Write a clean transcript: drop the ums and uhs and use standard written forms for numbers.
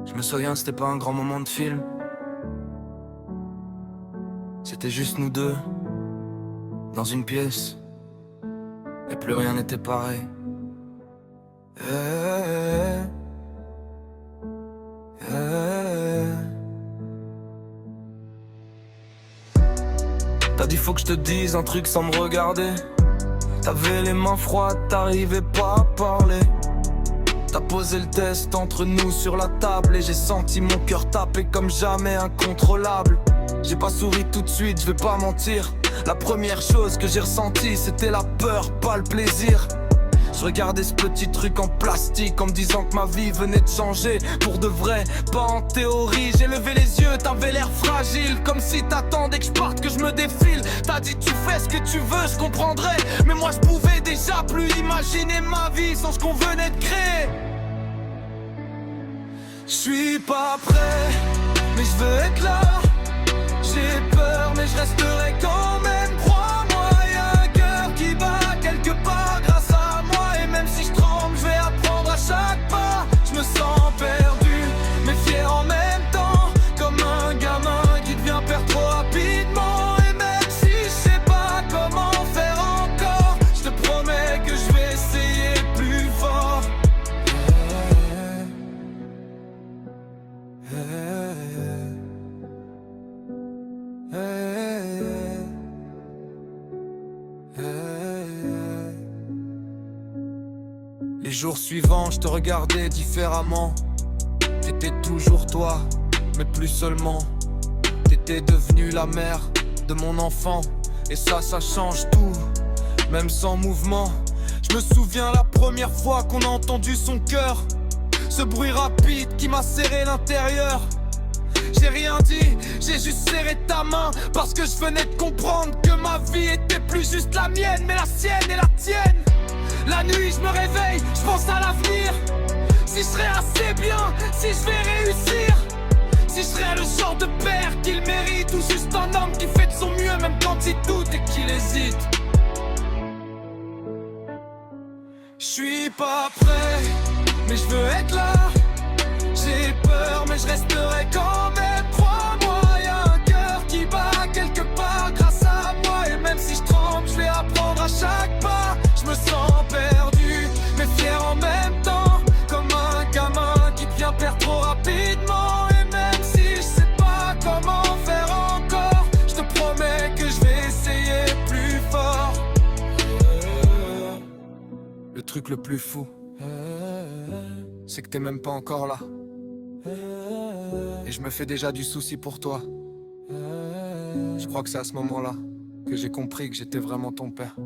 Je me souviens, c'était pas un grand moment de film. C'était juste nous deux, dans une pièce, et plus rien n'était pareil. Eh, eh, eh. T'as dit faut que je te dise un truc sans me regarder. T'avais les mains froides, t'arrivais pas à parler. T'as posé le test entre nous sur la table et j'ai senti mon cœur taper comme jamais incontrôlable. J'ai pas souri tout de suite, je vais pas mentir. La première chose que j'ai ressentie c'était la peur, pas le plaisir. Je regardais ce petit truc en plastique en me disant que ma vie venait de changer pour de vrai, pas en théorie. J'ai levé les yeux, t'avais l'air fragile, comme si t'attendais que je parte, que je me défile. T'as dit tu fais ce que tu veux, je comprendrais, mais moi je pouvais déjà plus imaginer ma vie sans ce qu'on venait de créer. Je suis pas prêt, mais je veux être là. J'ai peur, mais je resterai quand même. Crois-moi, y'a un cœur qui bat quelque part grâce à moi. Et même si je tremble, je vais apprendre à chaque pas. Je me sens perdu, mais fier en même temps. Comme un gamin qui devient père trop rapidement. Et même si je sais pas comment faire encore, je te promets que je vais essayer plus fort. Les jours suivants, je te regardais différemment. T'étais toujours toi, mais plus seulement. T'étais devenue la mère de mon enfant. Et ça change tout, même sans mouvement. Je me souviens la première fois qu'on a entendu son cœur. Ce bruit rapide qui m'a serré l'intérieur. J'ai rien dit, j'ai juste serré ta main. Parce que je venais de comprendre que ma vie était plus juste la mienne, mais la sienne et la tienne. La nuit je me réveille, je pense à l'avenir. Si je serais assez bien, si je vais réussir. Si je serais le genre de père qu'il mérite. Ou juste un homme qui fait de son mieux même quand il doute et qu'il hésite. Je suis pas prêt, mais je veux être là. J'ai peur mais je resterai quand même. Crois-moi, y'a un cœur qui bat quelque part grâce à moi. Et même si je tremble, je vais apprendre à chaque pas. Je me sens perdu, mais fier en même temps. Comme un gamin qui devient père trop rapidement. Et même si je sais pas comment faire encore, je te promets que je vais essayer plus fort. Le truc le plus fou, c'est que t'es même pas encore là. Et je me fais déjà du souci pour toi. Je crois que c'est à ce moment-là que j'ai compris que j'étais vraiment ton père.